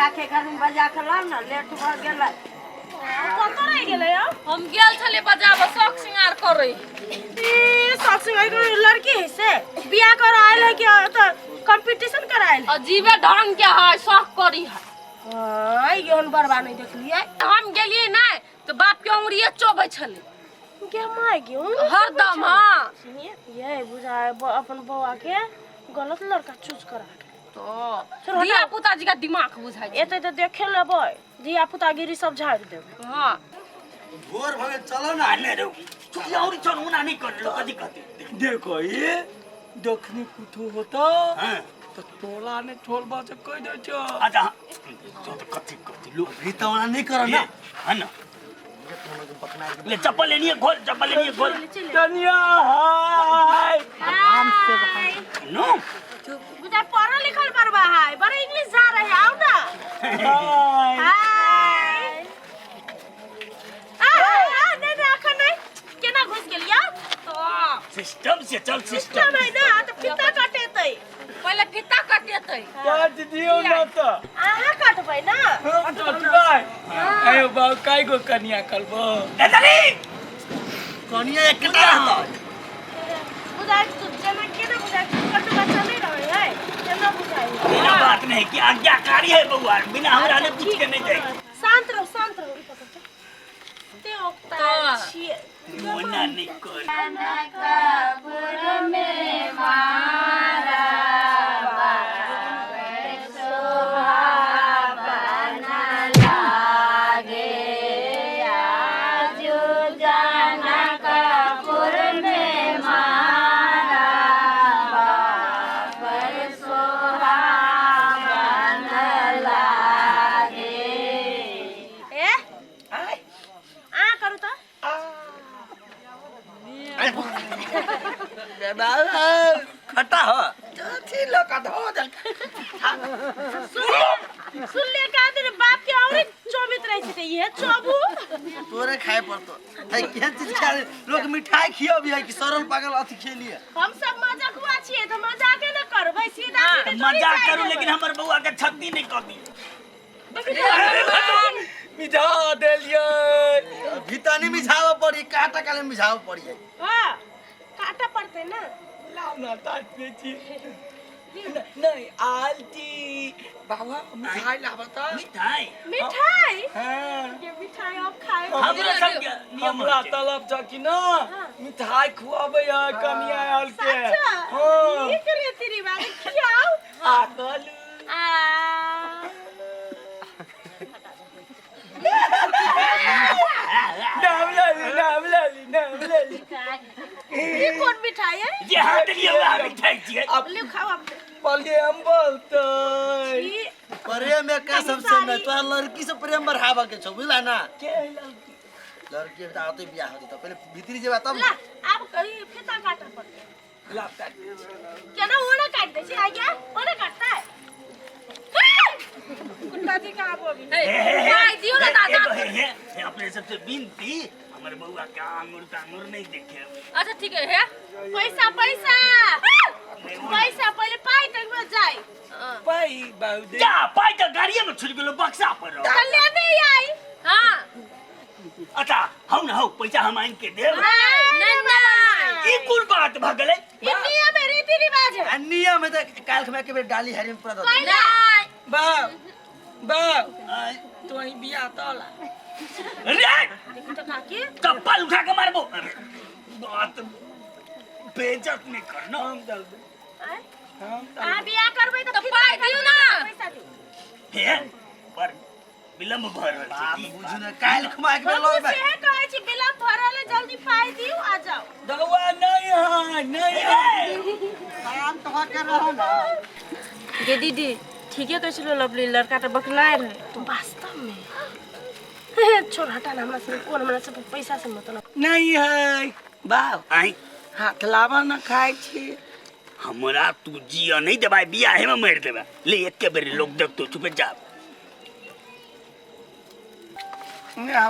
बजा के घर में बजा के लाओ ना लेट भ गेलै कतऽ रह गेलै हम गेल छले बजाबे शौक सिंगार करे ई शौक सिंगार के लड़की है से बियाह कर आइल है कि त कंपटीशन कराइल अजीबे ढंग के है शौक करी है हां योन बरबा नहीं देखलिए हम गेलिए ना तो बाप के उंगलिए चोबै छले के माय क्यों हरदम हां सुनिए ये बुझाए अपन बउआ के गलत लड़का चूज करा तो दिया पुताजी का दिमाग बुझाई एते त देखे लेबै दिया पुतागिरी सब झाड़ देबै हां भोर भगे चलो ना हने रे तू और चल मुना नहीं कर लो कदी कदी देखो ये दखनी कुथु होता हां तो टोला ने ठोल बाज कह दे छ अच्छा तो कथि कथि लो भीतवला नहीं कर ना है ना ले चप्पल लेनी है खोल चप्पल लेनी है खोल तनिया हाय आराम से भाई नो बुझा पढ़ा लिखल बरबा है बड़ा इंग्लिश जा रहे आओ ना हाय हाय आ नहीं अखन नहीं केना घुस गेलिया तो सिस्टम से चल सिस्टम है ना तो फिता काटेतै पहले फिता काटेतै काट दियो ना तो आहा काटबै ना काटबै आयो बाऊ काई गो कन्या करबो ए दली कन्या एकटा रहतो बुझाइ तू जना केना बुझाइ कट बच्चा नहीं रहे है केना बुझाइ बिना बात नहीं कि आज्ञाकारी है बउआ बिना हमरा ने पूछ के नहीं जाई शांत रहो ते ओक्ता छिए मोना नहीं कर कनकपुर में मारा खटा हो छी लो का धो दल सुन ले का तेरे बाप के और चोबित रही छे ये चोबू तोरे खाए पड़तो है के चीज खा लोग मिठाई खियो भी है कि सरल पागल अथी खेलिए हम सब मजाक हुआ छिए तो मजाक न करबै सीधा मजाक करू लेकिन हमर बउआ के छत्ती नहीं कर दी मिठा देलिए भीतनी मिझाव पड़ी काटा काले मिझाव पड़ी है हां काटा पड़ते ना लाओ ना ताट पेची नहीं आलती बाबा मिठाई लावता मिठाई मिठाई हां ये मिठाई आप खाए हमरा सब के हमरा तलब छ कि ना मिठाई खुआबे है कनिया आल के हां ये करे तेरी बात खियाओ आ कलू नाम लाली ये कौन मिठाई है ये हाथ लिए वाला मिठाई छी अब ले खाओ आप पहले हम बोलते प्रेम में का सबसे में तो लड़की से प्रेम बढ़ावा के छ बुझला ना के लड़की लड़की त आते बियाह होती तो पहले भीतरी जेबा तब ला आप कहीं फिता काटा पड़ते ला काट क्या ना ओना काट दे छी आ गया ओना काटता है कुत्ता जी का आप अभी भाई दियो ना दादा ये अपने सबसे विनती हमारे बउआ का आंगुर नहीं देखे अच्छा ठीक है पैसा पैसा पैसा पहले पाई तक में जाए पाई बाउदे जा पाई तो गाड़िए में छुट गेलो बक्सा पर ले नहीं आई हां अच्छा हम ना हो पैसा हम आइन के देब नहीं नहीं ई कुल बात भ गेलै ये नियम है रीति रिवाज है नियम में त काल में के बेर डाली हरी में पूरा कोई नहीं बा तो ही बियाह तला रे तो काकी चप्पल उठा के मारबो बात बेइज्जत नहीं करना हम दल हम आ बियाह करबै तो पाई दियो ना पैसा दे हे पर विलंब भ रहल छै बुझु ना काल खमा के लो हम से कहै छी विलंब भ रहल जल्दी पाई दियो आ जाओ दवा नहीं काम तो कर रहा ना गे दीदी ठीक है कैसे लवली लड़का तो बकलाए रहे तो वास्तव में छोड़ हटा ना हमरा से कोन हमरा से पैसा से मतलब नहीं है बाऊ आई हाथ लावा ना खाए छी हमरा तू जिया नहीं देबा बियाह में मार देबा ले एक के बेर लोग देख तो चुप जा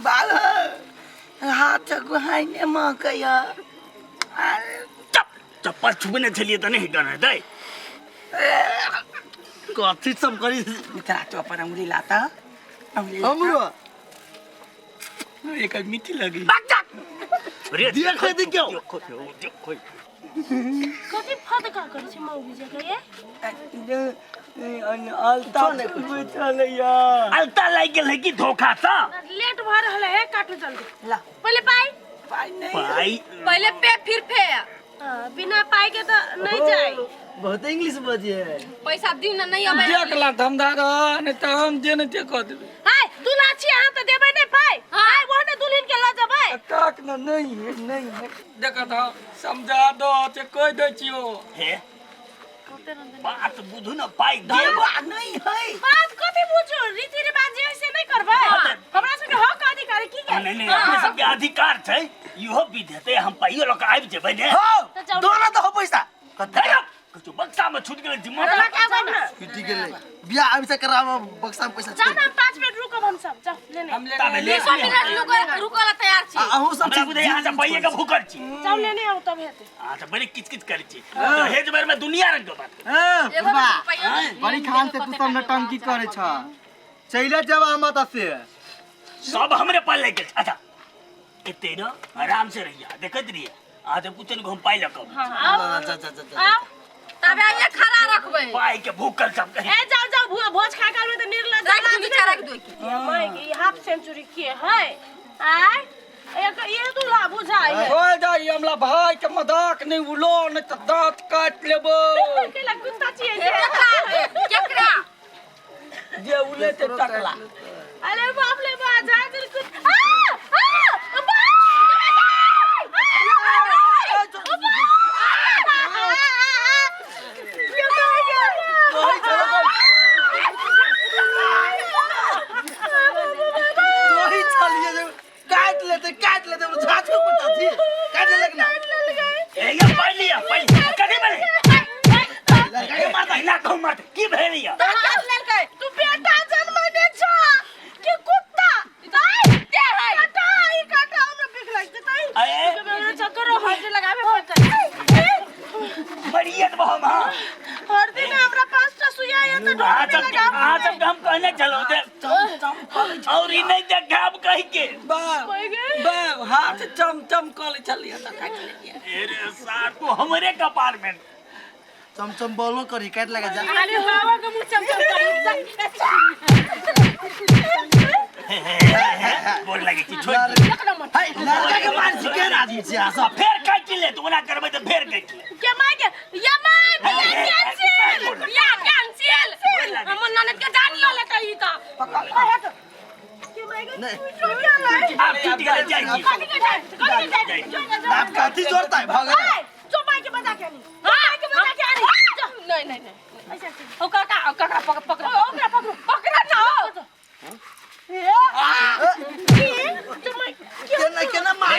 बाल हाथ गुहाई ने मकया चप्पल छुबने छलिए त नहीं करना दे कथि सब करी मित्रा चौपर अंगुली लाता अंगुली हमरो एक मीठी लगी देखै दे क्यों कति फदका करै छै मौगी जका ये अलता में चले यार अलता लाग गेल है कि धोखा सा लेट भ रहल है काटू जल्दी ला पहले पाई पाई नहीं भाई पहले पे फिर फे बिना पाई के तो नहीं जाए बहुत इंग्लिश बजिए पैसा दिउ ना नहीं अबे देख ला धमदार ने त हम जे ने ते कह देबे हाय दूल्हा छी अहाँ तो देबै नहीं पाई हाय ओहने दुल्हन के ल जबै तक न नहीं है देख त समझा दो ते कह दे छियो हे बात बुझू न पाई देबा नहीं है बात कथि बुझू रीति रिवाज जे से नहीं करबै हमरा सबके हक अधिकार की के नहीं अपने सबके अधिकार छै इहो विध हेतै हम पाइयो लक आबि जेबै ने हो दोना तो हो पैसा कथि कुछ बक्सा में छूट गेल जिम्मा हमरा के आबै ना छुट्टी गेलै बियाह आबि से करावा बक्सा में पैसा जाओ ना 5 मिनट रुकब हम सब जाओ लेने हम तबे ले 100 मिनट रुकला तैयार छी अहू सब हमरा बुझे यहाँ से पाइए के भूखल छी जाओ लेने आओ तब हेतै हां त बड़ी किचकिच करै छी तो हेज बेर में दुनिया रंग के बात एगो बा रुपैया बड़ी खान से तू सब नटंकी करे छ चैले जब मत से सब हमरे पाल ले गेल अच्छा एते न आराम से रहिया देखत रहिए आज पूछन को हम पाई लकब जा आओ तबे ये खड़ा रखबै पाई के भूखल सब कहे ए जाओ भोज खा काल में तो निर्लज रख दू बेचारा के दो की मैं हाफ सेंचुरी किए है आय एक ये दूल्हा बुझाई है हो जाई हमला भाई के मजाक नहीं उलो नहीं त दांत काट लेबो के लग कुत्ता चाहिए केकरा जे उले ते टकला अरे बाप रे बा जा दिल कुछ काट लेते झाछ को पता थी काट ले लगना ए या पाई लिया पाई कदे बले लड़का मारता हिला तो मारता की भेलिया तू बेटा जन्मने छ के कुत्ता दे है काटा हमरा बिख लगते तई अरे मेरा चक्कर हाथ लगावे पड़ता बढ़िया तो हम हां हर दिन हमरा 5टा सुइया है तो आज हम कहने चलो दे और ही नहीं देख अब कह के बा हाथ चम कल चलिए त काट ले अरे सार तो हमरे कपार में चमचम बोलो करी काट लगा जा अरे हवा के मुंह चमचम बोल लगे कि छोड़ हाय लड़का के मार सिके आदमी छी आसा फेर काट ले तू ना करबे तो फेर काट ले के माय के या माय कैंसिल या कैंसिल हम ननद के जान लो लेता ई त के माय के नहीं आप छुट्टी के जाएगी आप काठी जोड़ता है भागा जो माय के बजा के आनी माय के बजा के आनी नहीं ऐसे ओ काका पकड़ ओकरा पकड़ा ना केना मार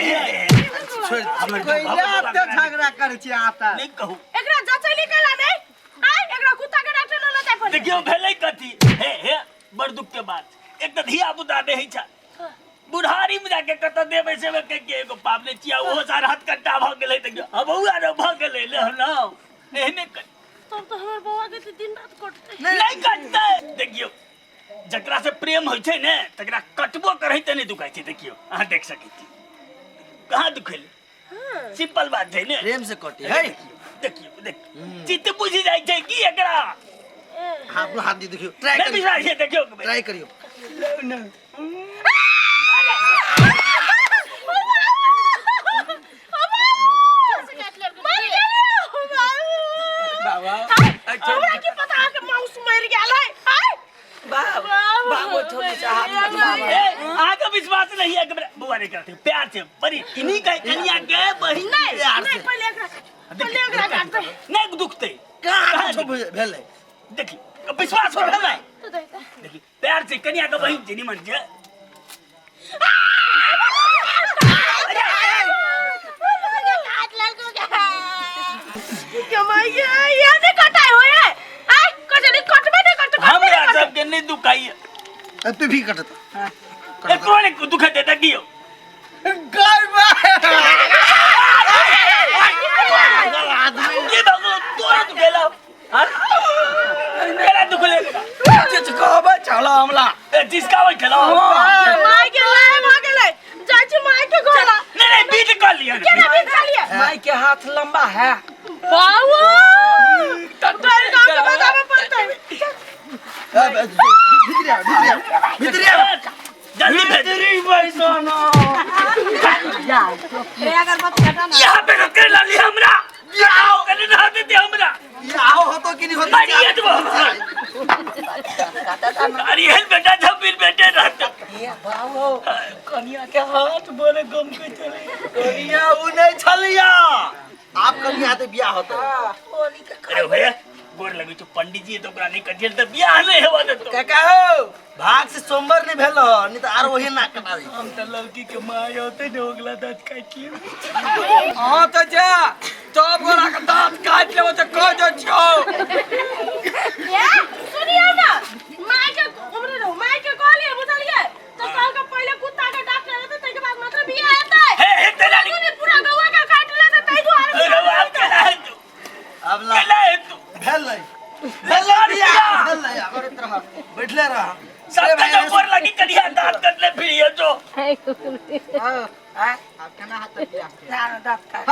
छोड़ हमर कोई लाते झगड़ा करे छी आता नहीं कहू एकरा जचैली केला नहीं आय एकरा कुत्ता के डॉक्टर न ले जाय पड़े देखियो भेलै कथी हे बड़ दुख के बात एक तो धिया पुता देहि छ बुढ़ारी में जाके कत देबे से के एगो पावले चिया ओहो सार हाथ कट्टा भ गेलै देखियो अब बउआ रे भ गेलै ले ना एहने तब तो हमर बउआ के दिन रात कटते नहीं कटते देखियो जकरा से प्रेम होय छै ने तकरा कटबो करै त नहीं दुखाय छै देखियो अहाँ देख सकै छी कहां दुखेल सिंपल बात छै ने प्रेम से कटी है देखियो देख चित्त बुझि जाय छै की एकरा हाथ हाथ दी देखियो ट्राई नहीं करियो बिचार छै देखियो ट्राई करियो बाबा हमरा की पता है कि माउस मर गेल है बाबा छोड़ चाहत आगे विश्वास नहीं है कि बुआ नहीं करते प्यार से बड़ी इन्हीं का कन्या के बहिन प्यार से पहले एकरा काटते नहीं दुखते कहां छो भेले देखिए विश्वास कर भेलै देखिए प्यार से कन्या के बहिन जे निमन जे ये नहीं कटाई हो है आय कटबे नहीं करते हमरा सब के नहीं दुखाइए पे भी कटता ए कोने दुखते देखियो गाय बा ये बाबू तोरा दुखेला हां मेरा दुख मामला जिसका वही खेलो माय के लाए भ गेलै जाइ छी माय के घोड़ा नहीं बीट कर लिया केना भी चलिए माई के हाथ लंबा है बाबू तोर गांव के बतावे पड़तै भितरिया जल्दी भेज तेरी बैसना रे अगरबत्ती हटा ना यहाँ पे रख ला लिया हमरा आओ कने ना देते हमरा ये आओ होतो कि नहीं होतो मारिए तो अरे हेल बेटा जब फिर बेटे रहते ये बाबू कन्या के हाथ बोले गम के चले कन्या उ नहीं छलिया आप कभी आते बियाह होतो अरे भैया गोर लगी तो पंडित जी तो ओकरा नहीं कटियल त बियाह नहीं हेवा देतो का हो भाग से सोमवार नहीं भेलो नहीं तो आर वही ना कटाई हम तो लड़की के माय होते ने ओगला दांत काट लियो हां तो जा सब गोरा के दांत काट लेबो तो कह दो छो ए सुनिए ना माय के हमरे रहो माय के कहलिए बुझलिए तो कल के पहले कुत्ता के डॉक्टर रहते तै के बाद मतलब बियाह हेतै हे तेरा सुनी पूरा गौवा के काट लेते तै दुआरे अरे बाप केला है तू अब ला केला है तू भेल नहीं भेल नहीं अगर तरह बैठले रहा सबका जो गोर लगी करिया दांत कट ले फिर ये जो आप केना हाथ बियाह दांत काट